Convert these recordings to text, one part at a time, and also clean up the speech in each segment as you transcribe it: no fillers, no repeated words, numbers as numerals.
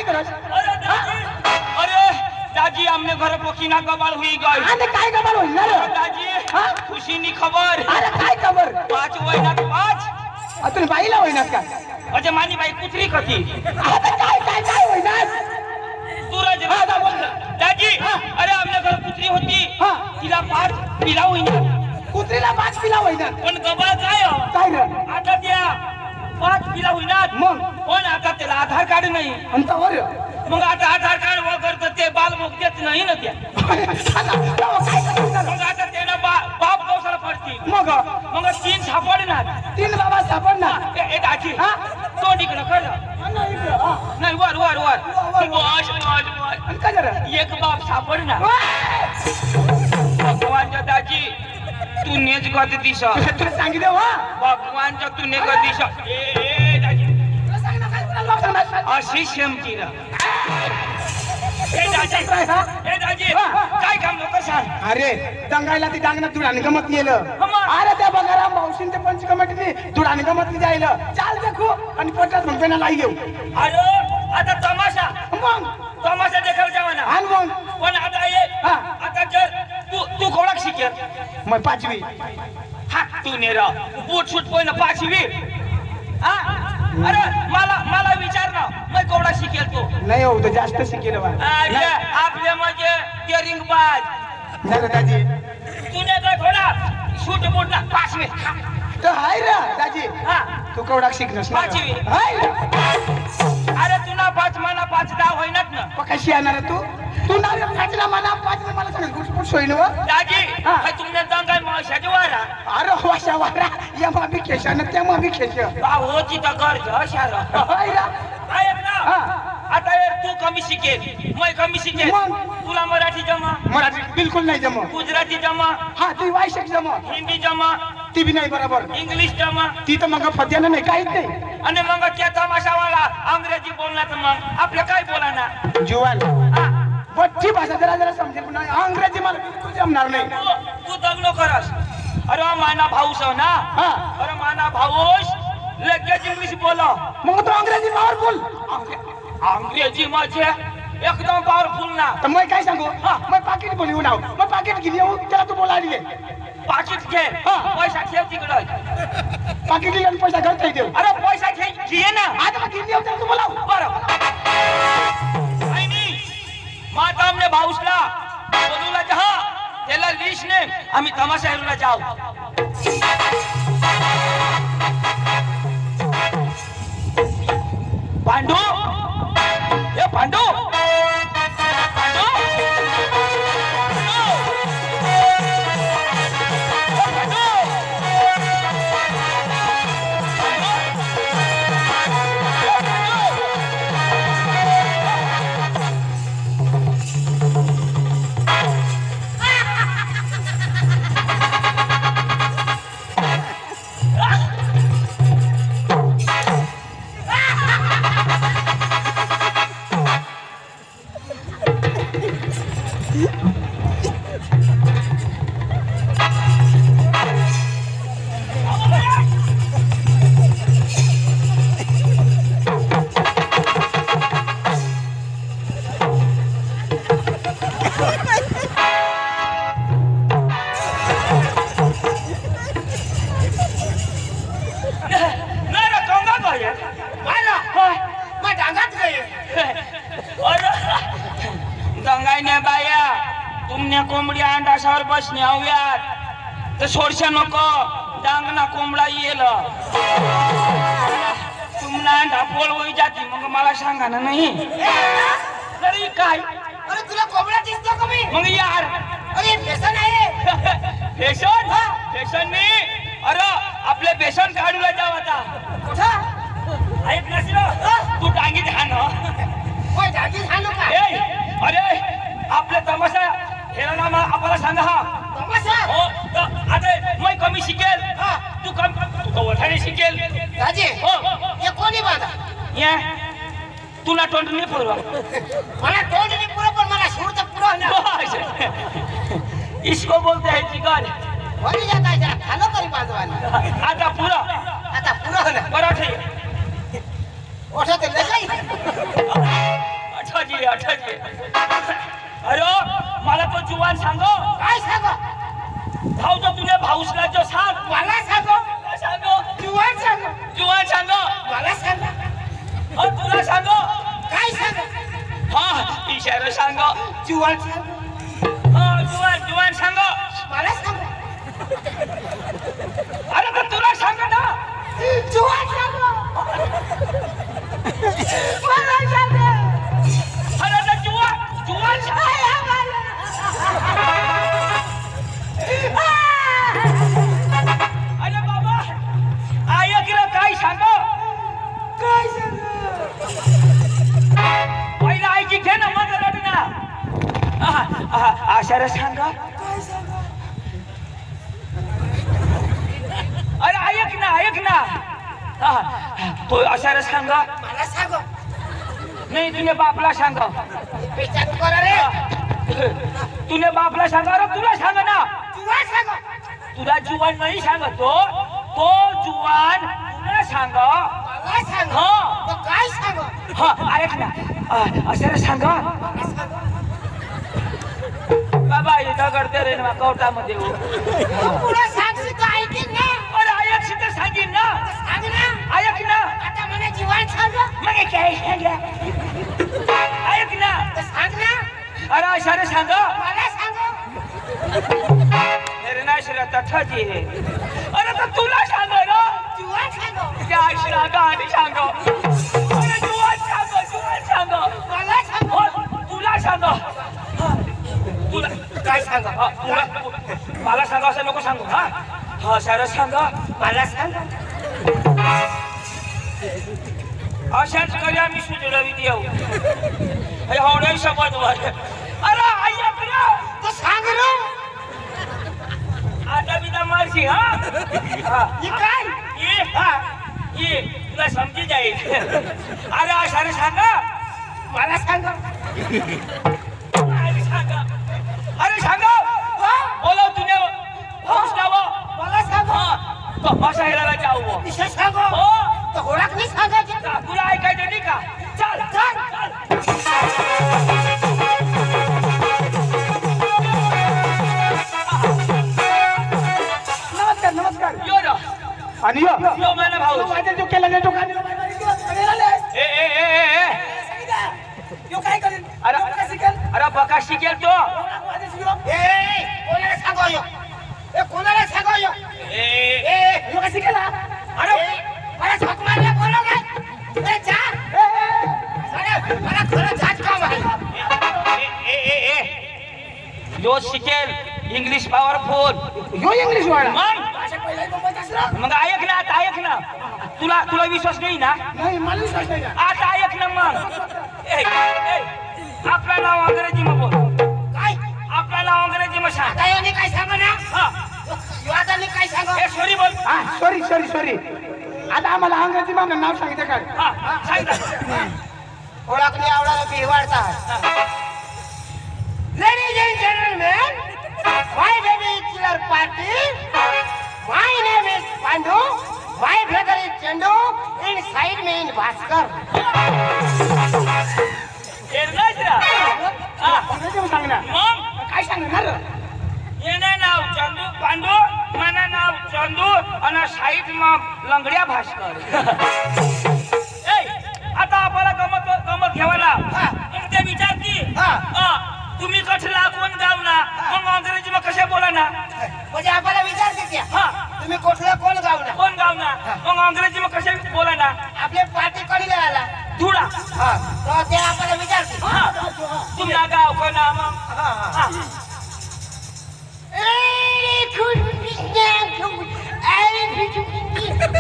करस अरे दाजी हमने घर पोखीना गबाळ हुई गई आने काय गबाळ होईल ना दाजी खुशी नी खबर अरे काय खबर 5 वहिन्यात 5 अतुल बाईला होईनात का अजे मानी बाई कुत्री कथी आता काय होईनात सूरज दाजी अरे हमने घर कुत्री होती तिला 5 पिला होईना कुत्रीला 5 पिला होईनात पण गबाळ काय रे आता त्या 5 पिला होईनात मग पण आता त्याला आधार कार्ड नाही अंत वर मग आता आधार कार्ड वगैरे तर ते बाल मुक्त देत नाही ना त्या मग आता त्याला बाप गवसाला पडती मग 3 सापडणार 3 बाबा सापडणार ए दाजी तो इकडं कर नाही वर वर वर वाश आणि काय जरा एक बाप सापडणार भगवानच्या दाजी तू नेच गत दिशा तुला सांगितलं वा भगवानच्या तू ने गत दिशा ए दाजी तुला सांग ना काय तुला सांगणार अशी शेमची ना ए दाजी काय काम नको सांग अरे दंगायला ती डांगना तुडाने गमत नेलं अरे त्या बघारा मावशीन ते पंच कमिटीने तुडाने गमत नाही जायलं चाल देखो आणि पटत मग पेना लाई घेऊ अरे आता तमाशा मग तमाशा देखायला जावा ना आण मग पण आता ये आता जर तू कोणाक शिकेल मग 5वी तू नेरा बूट शूट पण 5वी अरे मला विचार ना मैं कोवडा शिकेल तो नाही हो तो जास्त शिकेल बा आपले म्हणजे टेरिंग बाज नाही दाजी तूने काय थोडा शूट बूट ना 5वी तर हाय रे दाजी तू केवढा शिकनस 5वी हाय अरे तुला 5 मना 5 डाव होईनात ना कशी येणार तू ना 5 ना मना 5 मला सांग कुठ सोयीन व दाजी काय तुमने दंगाय मावशाची वारा अरे वाशा वारा या माबी खेशा ना त्या माबी खेशा होती तर गरज अशार हाय रे ऐक ना आता यार तू कमी शिकेल मैं कमी शिकेल तुला मराठी जमा मराठी बिलकुल नाही जमा गुजराती जमा ती वायशक जमा हिंदी जमा ती भी नाही बरोबर इंग्लिश जमा ती तर मग फत्यानं नाही काहीच नाही आणि मग त्या तमाशावाला अंग्रेजी बोलणार तर मग आपलं काय बोलाना जुवान बच्ची भाषा जरा समजेल पण अंग्रेजी मला बिलकुल जमणार नाही तू दगलो करस अरे माना भाऊस ना अरे माना भाऊस लगेच इंग्लिश बोला मग तो अंग्रेजी पावरफुल अंग्रेजी माझे एकदम पावरफुल ना तर मैं काय सांगू मैं पाकिट बोलू ना मैं पाकिट घेऊन येऊ त्याला तू बोला दिले पाकिट घे पैसा ठेव तिकडं पाकिट घेऊन पैसा घर काही देऊ अरे पैसा घे ना आता मग घेऊन येऊ त्याला तू बोलाव बरं माता हमने भाऊसला बोलूला जहा त्याला लिस्ट ने आम्ही तमाशा हेरूला जाऊ पांडू ए पांडू कोंबड्या अंडाशावर बसणे हव्यात तर सोडशा नको डांगना कोंबडा येल तुमना अंडा पोळ होई जाती मग मला सांगा ना नाही तरी काय अरे तुला कोंबडा दिसतो का मी मग यार अरे फॅशन आहे फॅशन फॅशन नाही अरे आपले फॅशन काढूला जाव आता कुठं ऐक नसलो तू डांगी घाण होय डांगी घालू का अरे आपले तमाशा हेला नाम आपल्याला सांगा हा तमाशा हो आता मैं कमी शिकेल तू कम वठाने शिकेल राजे हो ये कोणी बांधा ये तुला तोंड नाही पुरवा मला तोंड नाही पुरवा पण मला शूर तर पुरवा ना इसको बोलते हैं जिगर वरी जाता है जरा खानो करी बांधवाना आता पुरा ना पराठे ओठे ते लगाई जुवान जुवान जुवान सांग मला सांग अरे तर तुला सांग ना जुवान सांग मला सांग अरे तर जुवान जुवान सांग अरे बाबा ऐकलं काय सांग काय सांग पहिला ऐकी घे ना मग रड ना आशारा सांग काय सांग अरे ऐक ना तो आशारा सांग मला सांग नाही तुझ्या बापला सांग विचार कर रे तुझ्या बापला सांग अरे तुला सांग ना जुवान सांग तुला जुवान नाही सांगतो तो जुवान तुला सांग मला सांग हा तो काय सांग हा ऐक ना आशारा सांग मला सांग बाबा इथं करते रे ना कोर्टामध्ये तू पुढे सांगशी तो ऐकीन ना अरे ऐक तर सांगीन ना सांग ना ऐक ना आता मला जीवन सांग मग काय सांग ऐक ना तर सांग ना अरे आशारा सांग मला सांग अरे नाही शिरा तठाची हे अरे तर तुला सांग ना जीवन सांग त्या आशिरा गाणी सांग अरे जुवान सांग मला सांग हो, तुला सांग तुला काय सांग मला सांग असं नको सांगू हा हा सारं सांग मला सांग अशाच करी आम्ही सुजडवी देऊ हे होणे शपथ वर अरे ऐक ना तो सांग रे आता बिना मारशी हा ही काय ये तुला समजी जाईल अरे अशाने सांग मला सांग अरे सांग बोलव तुझ्या हौसलाव मला सांग तो भाषा हेरायला जाऊ विषय सांग हो तो ओळख नाही सांगायची तुला ऐकायचं नाही का चल नमस्कार नमस्कार यो ना आणि यो यो माझा भाऊ माझ्या जो केला जो यो काय करेल अरे काय शिकेल अरे बका शिकेल तो कोणाला सांगो यो कोणाला सांगो यो यो काय शिकेल अरे मला झक मारला बोलो काय जा मला खरं झटका मारला जो शिकेल इंग्लिश पॉवरफुल यो इंग्लिश वाला मग ऐक ना आता ऐक ना तुला विश्वास नाही ना नाही मला विश्वास नाही आता ऐक ना मग आपलं नाव अंग्रेजी मग बोल काय आपलं नाव अंग्रेजी मग सांग आता याने काय सांगा ना हा यो आता मी काय सांगा ए सॉरी बोल सॉरी आता आम्हाला अंग्रेजी माझं नाव सांगितलं काय हा सांग ना ओळखणे आवडायला बी वाढतात Ladies and gentlemen, my baby is killer party. My name is Pandu. My brother is Chandu. Inside me in Bhaskar. सांग ना मग काय सांगणार येणे नाव चंदू पांडू मला नाव चंदू आणि साईड मग लंगड्या भास्कर आता आपल्याला गमत घ्यावाला ते विचारती तुम्ही कठला कोण गावना मग अंग्रेजी मग कशा बोला ना म्हणजे आपल्याला विचारते त्या हा तुम्ही कुठलं कोण गावना कोण गावना मग अंग्रेजी मग कशा बोला ना आपले पार्टी कधी आला धुडा हा तर ते आपल्याला विचारते हा तुमना गाव कोण मग हा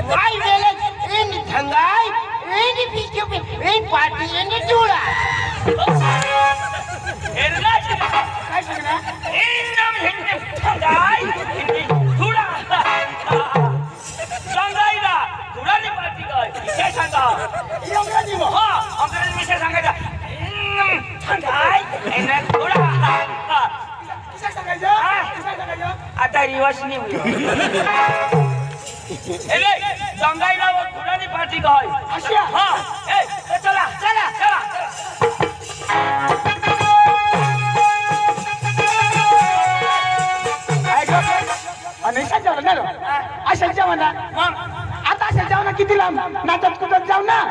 Why village in Thangai, in Pichupi, in party, in the Dura. काय सांगणार? एकदम हिंदी थंगाई धुडा सांगायला धुडाची पार्टी काय सांगा इंग्रजी मग. हा अंग्रेजी विषय सांगायचा थंगाई धुडा काय सांगायचं? काय सांगायचं? आता रिवर्स नाही सांगायला धुडाची पार्टी काय अशा? हा चला चला चला आणि सजावं ना अशा जेवणा मग आता अशा जेवणा किती लांब नाचत कुदत जाऊ ना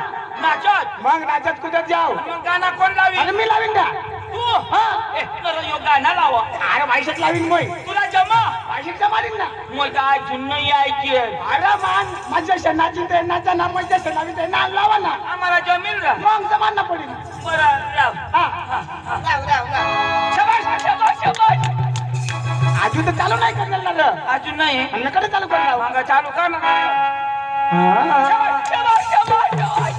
नाचत मग नाचत कुदत जाऊ मग गाणं कोण लावी आणि मी लावीन का तू हा ए तर यो गाणं लावा अरे वायशात लावीन मग तुला जमा वायशातच्या मारीन ना मग काय जुन्नई ऐकी अरे मान माझ्या शनाची ते नाचा ना माझ्या शनावी ते नाम लावा ना आम्हाला जमील रा मग जमान ना पडेल बरं लाव हा शाबास शाबास शाबास अजून तर चालू नाही करणार ना अजून नाही अन्नाकडे चालू करणार मग चालू कर ना हा. शाबास शाबास शाबास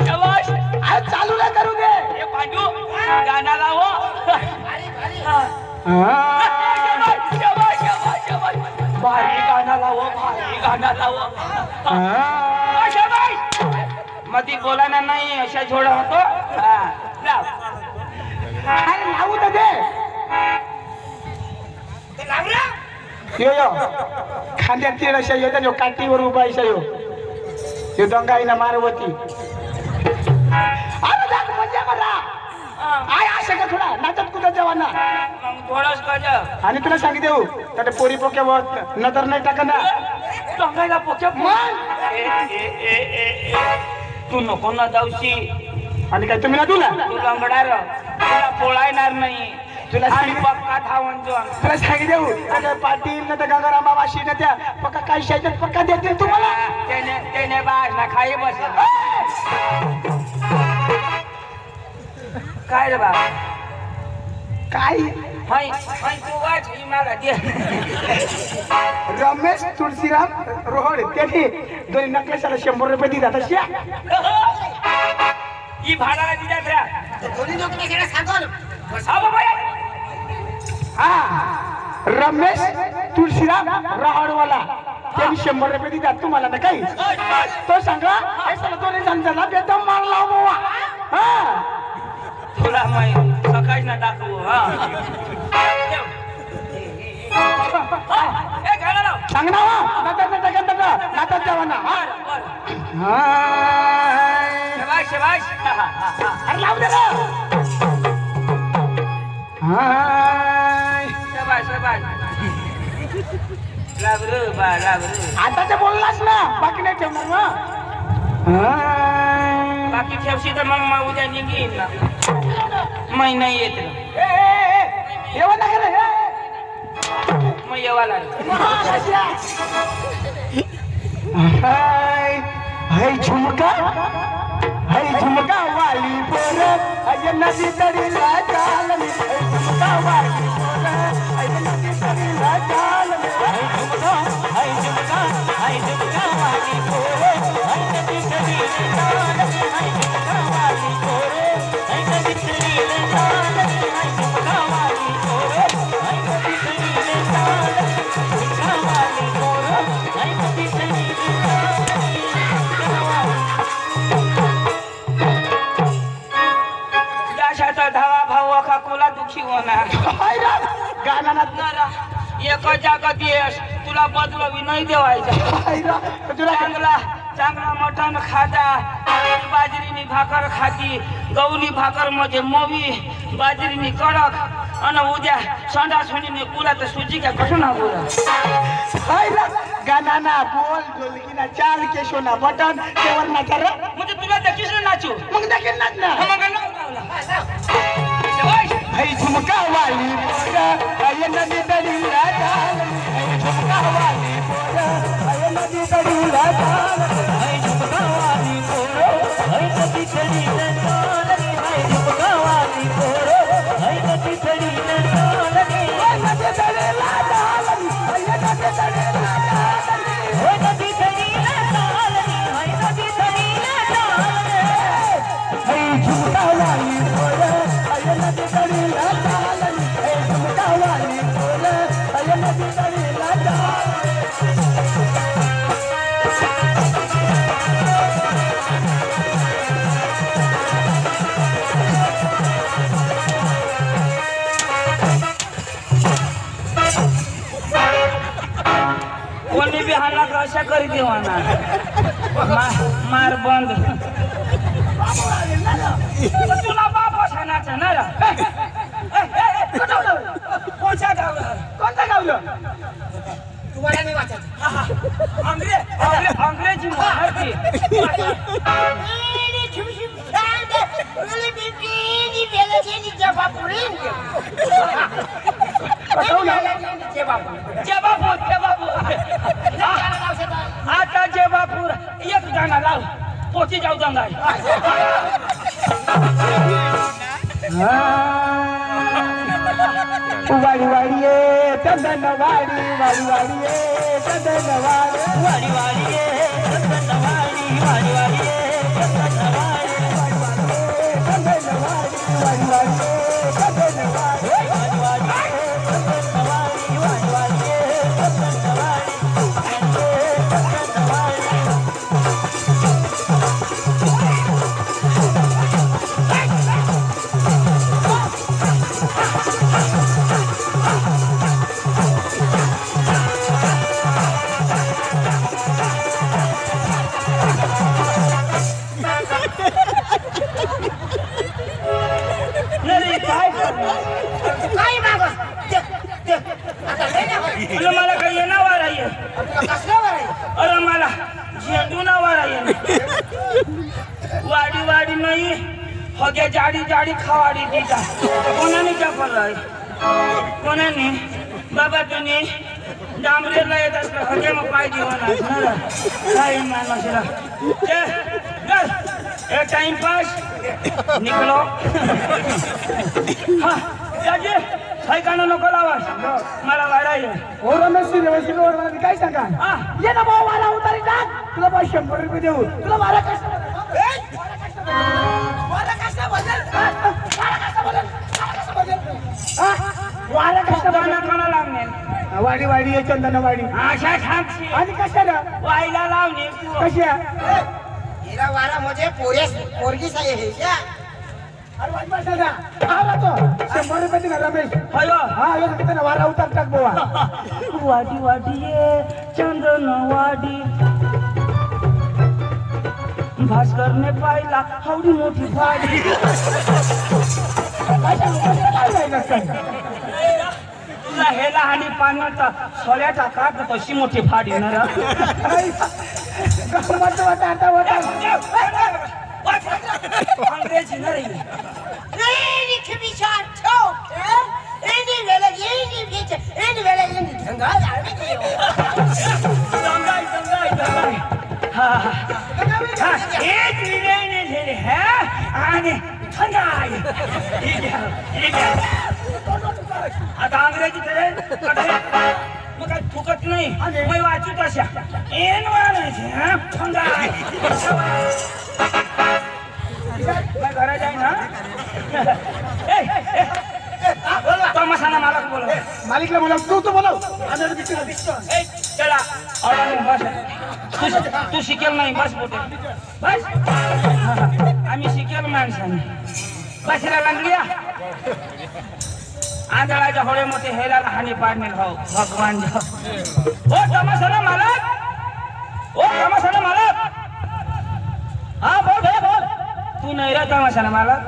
शाबास अरे चालू नाही करू दे हे पांडू गाणं लावा हा. शाबास शाबास शाबास भारी गाणं लावा भारी गाणं लावा हा. शाबास मधी बोलाना नाही अशा जोडा होतो हा लाव अरे लावू तर दे यो यो खांद्यात तीळ अशा येतात यो काठीवर उभा अशा यो दंगाईना मारवती अरे जात मजा मला आय आशा का थोडा नाचत कुठं जवाना मग थोडंच कर आणि तुला सांगी देऊ त्या पोरी पोक्यावर नजर नाही टाका ना डोंगायला पोक्या मग तू नको ना जाऊशी आणि काय तुम्ही ना तुला तू लंगडार तुला पोळायणार नाही तुला आणि सांगितलं पक्का धावून जाऊन तुला सांगी देऊ आता पाटील ना त्या गंगाराम वाशी ना त्या पक्का काय शायच्यात पक्का देतील तुम्हाला त्याने बाज ना खाई बस काय रे बा काय हाय हाय तू वाच ही मला दे रमेश तुळशीराम रोहड त्यांनी दोन नकलेशाला 100 रुपये दिला तशा ही भाडाला दिल्या त्या दोन्ही लोक नाही सांगतो हा बाबा हा रमेश तुळशीराम रोहडवाला त्यांनी 100 रुपये दिला तुम्हाला ना काही तो सांगा ऐसा दोन्ही जणांना बेदम मारला बाबा हा तुला माहिती सकाळी ना दाखवू हा ए गाणं लाव सांग ना नातात जावा ना शाबाश शाबाश अरे लावू दे ना शाबाश शाबाश लाव रे बा लाव रे आता ते बोललास ना बाकी नाही ठेवणार ना बाकी ठेवशी तर मग उद्या निघीन ना मै नाही येत येवा ना खरं मग येवाला हाय झुमका वाली पोर अय नदी तडीला चालली झुमका वाली पोर अय नदी तडीला चालली झुमका वाली पोर अय नदी तडीला चालली झुमका वाली पोर अय नदी तडीला चालली झुमका वाली पोर अय नदी तडीला चालली झुमका वाली पोर अय नदी तडीला धावा भाऊ अखा कोला दुखी होणार एक जागत येस तुला बदलवी नाही देवायचा चांगला मटण खाता बाजरीनी भाकर खाती गवली भाकर म्हणजे मोवी बाजरीनी कडक आणि उद्या संडास होणीने पुरा तर सुजी का कसं ना बोला गाना ना बोल ढोलकी ना चाल केशो ना बटन केवर ना कर म्हणजे तुला देखील नाचू मग देखील नाच ना हाय झुमका वाली पोर अय नदी तडीला चालली हाय झुमका वाली पोर अय नदी तडीला चालली हाय झुमका वाली पोर अय नदी तडीला चालली हाय झुमका वाली पोर अय नदी तडीला चालली हाय नदी तडीला चालली हाय नदी तडीला चालली हाय नदी तडीला चालली हाय नदी तडीला चालली हाय झुमका वाली पोर अय नदी तडीला चालली हाय झुमका वाली पोर अय नदी तडीला चालली कोणी बी हाना कशा करी देवाना मार बंद तुला बाप छानाचा ना कोणत्या गावलं तुम्हाला मी वाचायचं अंग्रेजी मराठी जबाब नवीन आता जेबापूर एक गाणं लाव पोची जाऊ दंगाई वाडी वाडी ये चंदन वाडी वाडी वाडी ये चंदन वाडी वाडी वाडी ये चंदन वाडी वाडी वाडी ये चंदन वाडी चंदन वाडी वाडी वाडी चंदन वाडी वाडी वाडी चंदन वाडी वाडी वाडी चंदन मला काही येणार आहे अरे मला झेंडू नावार आहे वाडी वाडी नाही होगे जाडी जाडी खावाडी दीदा कोणाने चपल आहे कोणाने बाबा तुम्ही डांबरेला येत असलं होगे मग पाय दिवना काही मानसला ए टाइम पास निकलो हा जाजे काय काना नको लावास मला वाढाय ओ रमेश व्यवस्थित काय सांगा ये ना भाऊ वाला उतारी टाक तुला 100 रुपये देऊ तुला वाला कष्ट कोणा लावणे वाडी वाडी ये चंदन वाडी अशा छानशी आणि कशाला वाईला लावणे कशा हिरा वारा मुझे पोरगी सही है क्या अरे वाईट बसायला आला तो 100 रुपये दिला रमेश हयो हा ये किती वारा उतार टाक बोवा वाडी वाडी ये चंदन वाडी भास्कर ने पाहिला हवडी मोठी फाडी तुला हेला आणि पाण्याचा सोल्याचा काट तशी मोठी फाडी ना अंग्रेजी ना रे Any commission talk, any village, any beach, any village, any jungle, दंगाई दंगाई दंगाई हा हा एक विनयने झाले हा आणि दंगाई आता अंग्रेजी तरी मग काय फुकट नाही मग वाचू तशा एन वाणायचे हा दंगाई मैं घरा जाए ना तो मसाला मालक बोलो मालिकला बोला तू बोलव चला ऑर्डर बस तू शिकेल नाही बस बोटे बस आम्ही शिकेल माणसाने बसला लागलिया आंधळाच्या होळे मोठे हेराला हानी पाडणे भाऊ भगवान ओ तमाशाला मालक ओ तमाशाला मालक हा बोल भैया बोल तू नहीं रहा तमाशाला मालक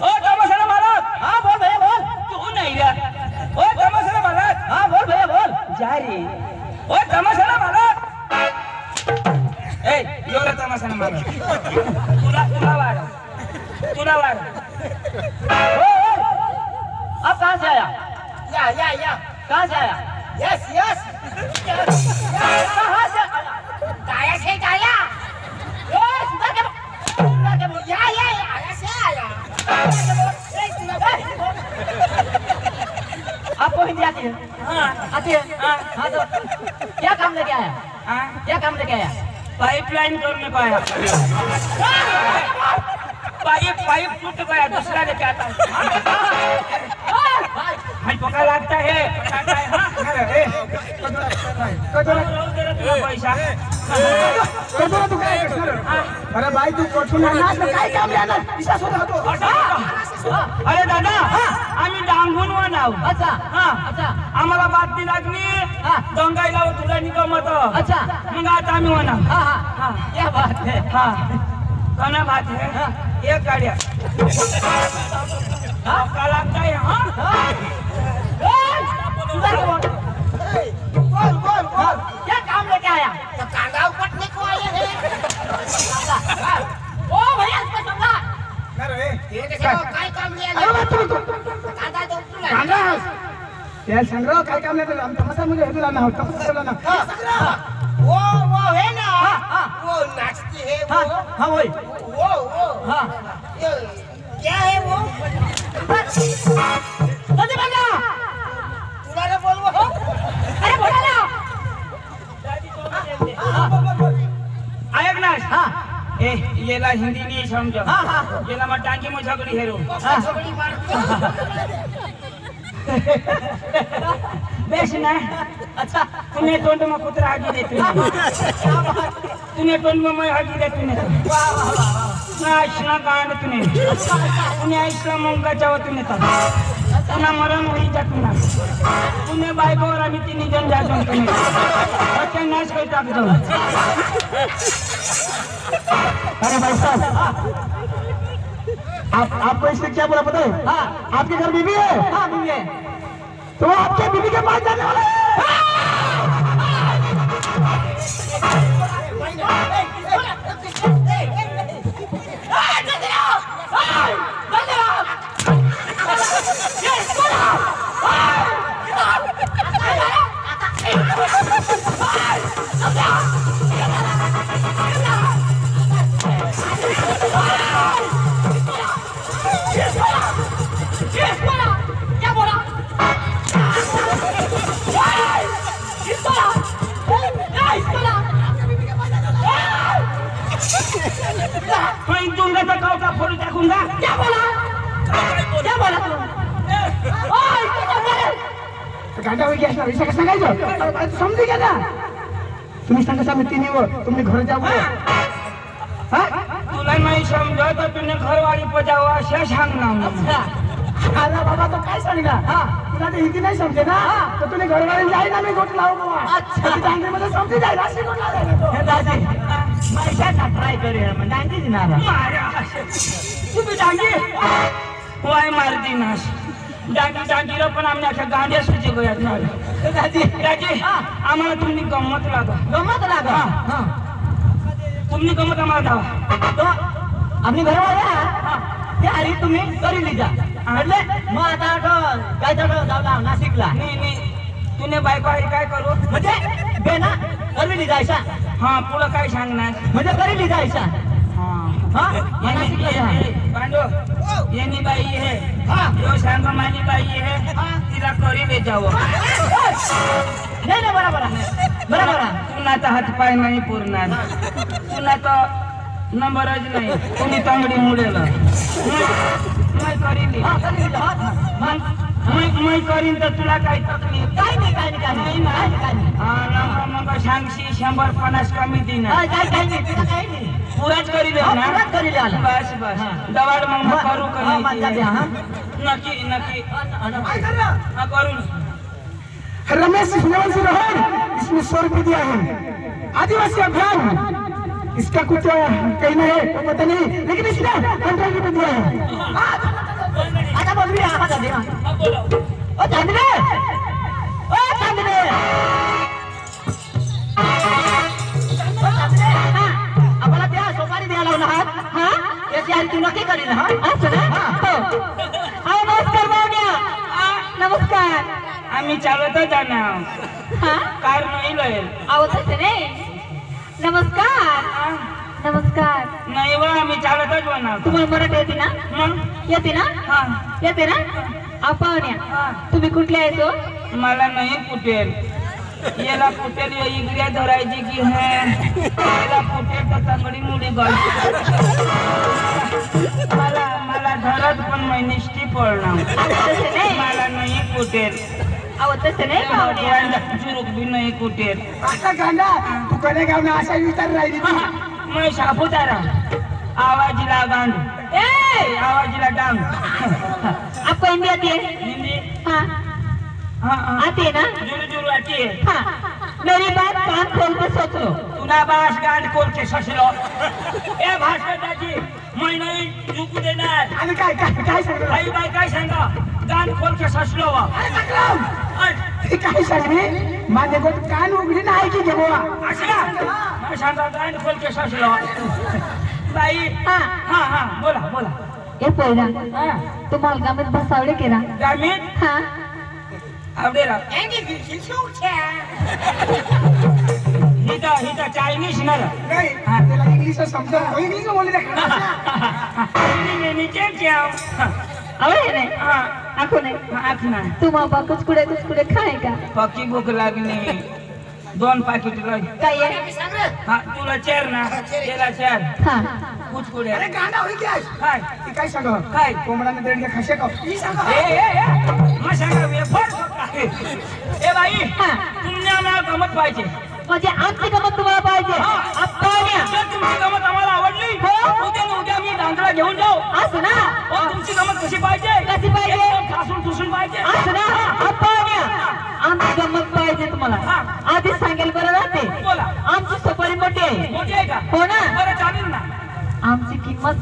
ओ तमाशाला मालक हाँ बोल भैया बोल तू नहीं रहा ओ तमाशाला मालक हाँ बोल भैया बोल जा रे ओ तमाशाला मालक ए यो रे तमाशाला मालक तुला वार आप कहाँ से आया या कहाँ से आया यस कहाँ से गाया से गाया यस या आया से आया आपको हिंदी आती है हाँ आती है हाँ तो क्या काम लेके आया हाँ क्या काम लेके आया पाइपलाइन करने को आया पाइप टूट गया दूसरा लेके आता है पका लगता है पैसा तू काय अरे भाई तू कोठून आणलास ना काय काम जाणार विश्वास होता तो अरे दादा आम्ही डांगून वानाव अच्छा हाँ अच्छा आम्हाला बातमी लागली दंगाईला तुला निकमत अच्छा मग आता आम्ही वानाव हाँ हाँ क्या बात है हाँ कना बात है एक गाड़िया आपका लगता है हाँ बोल क्या काम लेके आया तो कांगा पटने को आए हैं ओ भैया इसको समझा काय काम अरे नाही बा, तू कांदा देऊ तुला कांदा त्याला सांग राव, काय काम नाही तुला तमाशा म्हणजे हे तुला ना तमाशा तुला ना वो है ना वो नाचती है हाँ वो हाँ वही वो हाँ ये क्या है वो जल्दी बना तुला ना बोल वो अरे बोला ना ऐक ना हाँ ए येला हिंदी नहीं समझो हाँ हाँ येला मत टांगी में झगड़ी हेरो छोकरी मारतो बेश ना अच्छा तुम्हें टोंड में कुतरा हागी देते तुम्हें टोंड में मैं हागी देते वाह वाह वाह ना ऐसा गांड तुम्हें ऐसा मुंगा चाहो तुम्हें तब पुन्हा मरण होई जा तुम्हें बायको और आम्ही तिन्ही जण जातो तुम्ही बच्चा नाश कर टाकतो अरे भाई साहब आपको इससे क्या बोला पता है हाँ आपके घर बीवी है हाँ बीवी है तो आपके बीवी के पास जाने वाले क्या बोला मैं दूंगा तो काउ का फोड़ देखूंगा क्या बोला तू घंटा हो गया विषय कसं सांगायचं समजी घ्या ना तुम्ही सांगा साहेब तिने तुम्ही घर जाऊ तुला नहीं समझो तो तूने घर वाली पजाओ अशा सांगना अरे बाबा तो काय सांगला तुला ते हिंदी नाही समजे ना तर तुला घरवाले जाई ना मी गोट लावू बाबा अच्छा डांगरी मध्ये समजी जाईल अशी गोट लावू हे दादी मैशाचा ट्राय करूया मग डांगरी दिनारा तुम्ही डांगी वाय मारती नाश डांगी डांगी रो पण आम्ही अशा गांड्या सुची गोयात ना दादी दाजी आम्हाला तुम्ही गंमत लागा तुम्ही गंमत आम्हाला धावा तो आम्ही घरवाले ते अरे तुम्ही करी लिजा म्हटले मग आता काय जाऊ नाशिकला नाही तुने बायको आहे काय करू म्हणजे बे ना करी लिजायचा हा पुढं काय सांगणार म्हणजे करी लिजायचा हा नाशिकला जा पांडू येनी बाई है यो सांग माझी बाई है तिला करी ले जावं नाही नाही बरोबर पुन्हा तर हात पाय नाही पुरणार पुन्हा तर नंबरच नाही तुम्ही तांगडी मुडेल मैं करीन मैं करीन तर तुला काही तकलीफ काय नाही मग सांगशी 150 कमी देणार पुराच करी दे ना बस बस दवाड मग करू नक्की करू रमेश सिंह रोहन इसमें 100 रुपये दिया है आदिवासी अभियान इसका कुछ कहना है तो पता नहीं लेकिन इसने 15 रुपये दिया है आजा बोल भी आजा दे ओ चांदने आपला त्या सोपारी द्यायला लावला हा याची आणि तू नक्की करील हा असं ना हो नमस्कार बावड्या नमस्कार आम्ही चालतच जाणार कार नाही लय आवडत नाही नमस्कार नाही व आम्ही चालतच जाणार तुम्हाला मराठी येते ना मग येते ना येते ना पाहुण्या तुम्ही कुठले आहे तो मला नाही कुटेल याला कुटेल इगड्या धरायची की है याला कुटेल तर तांगडी मुडी मला धरत पण महिनिष्ठी पडणार मला नाही कुटेल आवडत नाही पाहुण्या जुरुक भी नाही कुटेल असा गांडा तू कडे गावना असा विचार राहिली मैं सापुतारा आवाजीला गांड आवाजीला डांग आपको हिंदी आती है हिंदी हाँ आती है ना जुरू जुरू आती है हाँ मेरी बात कान खोल के सोच लो तुला बास गांड खोल के ससलो ए भास्करजी मैं नहीं रुकू देणार आणि काय सांगतो बाई बाई काय सांगा गांड खोल के ससलो वा ते काय सांगणे माझे गोट कान उघडी नाही की घेवा असला मैं सांगा गांड खोल के ससलो बाई हाँ बोला ए पोयरा हा तू मालगामीत बसावडे केरा गामीत हा आवडे रा एंडी बिलकुल सुखा हिता चायनीज ना नाही त्याला इंग्लिश समजत इंग्लिश बोलले नीचे क्या आवडे रे हाँ आखो ने आखना तू मापा कुचकुडे खाए का पक्की भूक लागली 2 पाकिट राही काय आहे हा तुला चेर ना त्याला चेर हा कुचकुडे अरे गांडा होई काय काय ती काय सांग काय कोंबडाने दंडे खाशे का ती सांग मग सांगा वेफर ए बाई हा तुमने आम्हाला गमत पाहिजे म्हणजे आमची गमत तुम्हाला पाहिजे आपण जर तुमची गमत आम्हाला आवडली उद्या मी दांडला घेऊन जाऊ असं ना तुमची गमत कशी पाहिजे कशी पाहिजे? ठासून ठुसून पाहिजे असं ना आपण आमची गमत पाहिजे तुम्हाला आधीच सांगेल बरं राहते बोला आमची सफारी मोठी आहे मोठी आहे का हो ना बरं चालेल ना आमची किंमत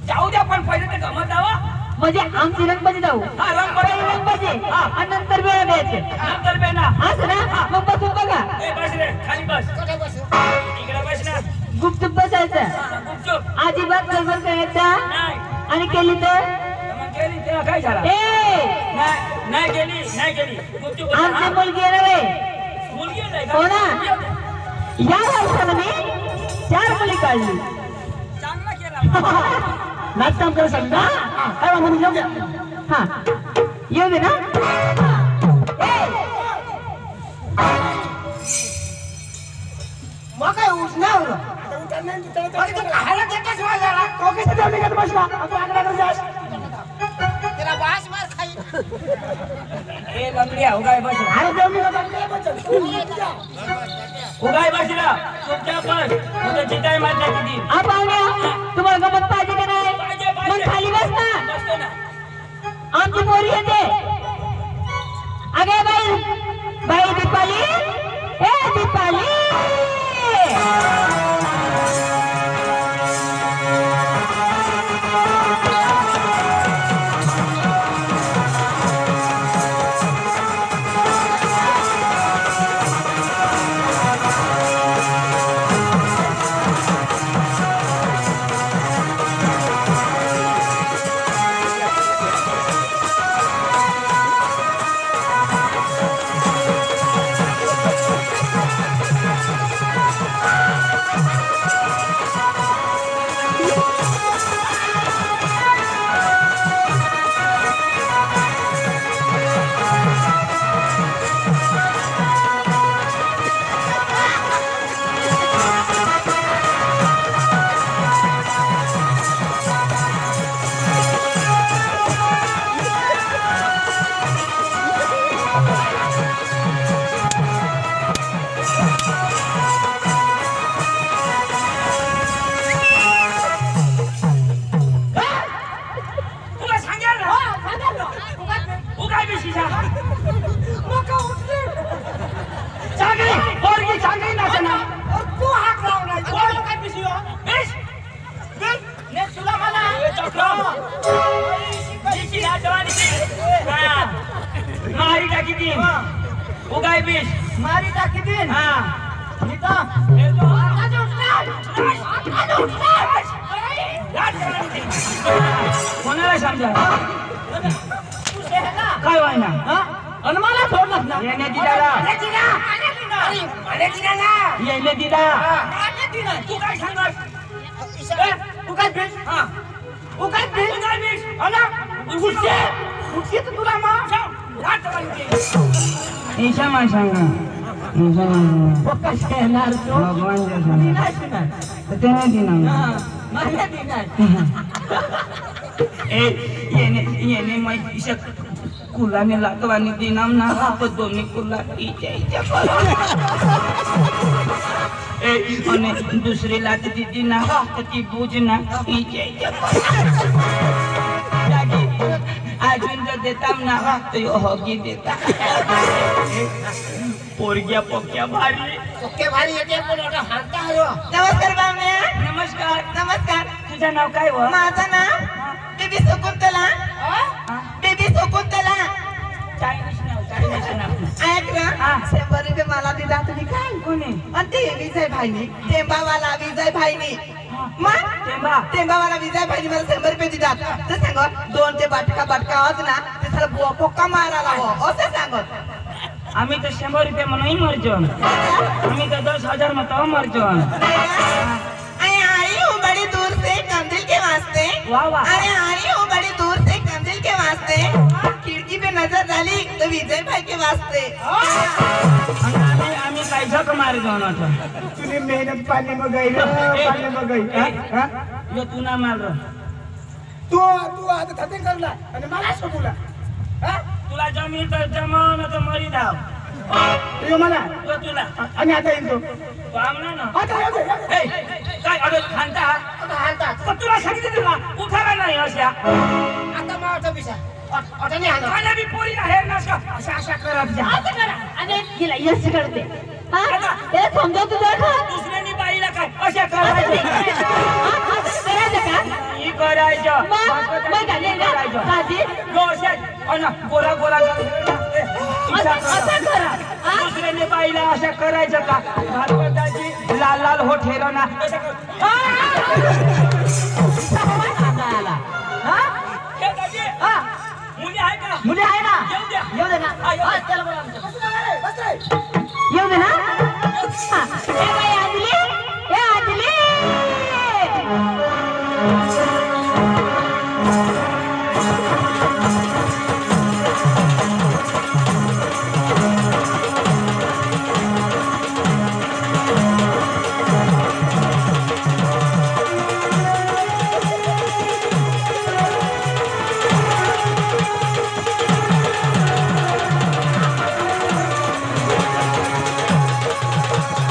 जाऊ द्या पण पहिले ते गमत द्यावा म्हणजे आमची रंगबाजी जाऊ हा रंग बरं रंगबाजी आणि नंतर वेळ द्यायचे नंतर बेना असं ना मग बसून बघा ए बस रे खाली बस कुठे बसू इकडे बस ना गुपचूप बसायचं गुपचूप अजिबात गडबड करायचा नाही आणि केली तर मग गेली तेव्हा काय झालं ए नाही गेली गुपचूप बस. आमची मुलगी येणार आहे मुलगी नाही का? हो ना या वर्षाला मी 4 मुली काढली चांगला केला नाचकाम कर सांगा काय म्हणून येऊ द्या हा येऊ दे ना मग काय उठणार खायला देतेच माझ्याला तो कसा त्या निघत बसला तू आकडा जास त्याला बास मार खाई ए लंगड्या उगाय बस अरे देव निघत उगाय बसला तुमच्या बस तुझं जिताय माझ्या किती पाहुण्या तुम्हाला गमत पाहिजे का नाही मग खाली बस ना बसतो ना आमची पोरी येते अगे बाई दीपाली ए दीपाली मारी टाकी दिन उगाय बीस मारी टाकी दिन हाँ कोणाला समजा काय व्हायना आणि मला सोडलं ना येणे दिदाला येणे दिदा तू काय सांगत तू काय भेट हा तू काय भेट अला उठशी तर तुला मा ईशा मा सांगा ईशा मा कशा येणार तू भगवान त्याने दिना येणे मै कुलाने लातवानी दिनाम ना तो दोन्ही कुला इच्या અને दुसरी लात દીધી ના ती बूझ ना इच्या अजून जर देताम ना तो यो होगी देता पोरग्या पोक्या भारी ओके भारी येते पण आता हालता आलो नमस्कार बावण्या नमस्कार नमस्कार तुझं नाव काय व माझं नाव baby Shakuntala baby Shakuntala Chinese नाव ऐक ना 100 रुपये मला दिला तुम्ही काय कोणी आणि ते विजय भाईनी टेंबावाला विजय भाईनी तेंबा तेंबा मला विजय पाहिजे मला 100 रुपये दितात ते सांग 2 ते बाटका होत ना ते साला बुवा पोक्का मारायला हो असं सांगत आम्ही तर 100 रुपये म्हणून मरजो आम्ही तर 10,000 मत मरजो अरे आई हूँ बड़ी दूर से कंदिल के वास्ते वाह वाह अरे आई हूँ बड़ी दूर से कंदिल के वास्ते खिड़की पे नजर डाली तो विजय भाई के वास्ते आम्ही काय झक मार जाऊन आता तुझी मेहनत पाणी मग यो तू ना मार तू आता थते करला आणि मला सोडूला तुला जमीन तर जमान तर मरी धाव यो मला यो तुला आणि आता येतो तू आमना ना आता ए काय अरे खांता हाणतात पण तुला सांगितलं तुला उठाला नाही अशा आता मावचा पिसा आता नाही हाणत आणि मी पोरीला हेर नसका अशा करत जा आणि गेला यश करते हा हे समजा तुझा का दुसऱ्यानी बाईला काय अशा करायचं करायचं का नाही करायचं मग आले ना राजी गोरा गोरा असं करा दुसऱ्याने बाईला अशा करायचं का भागवताची लाल लाल होठ हेलो ना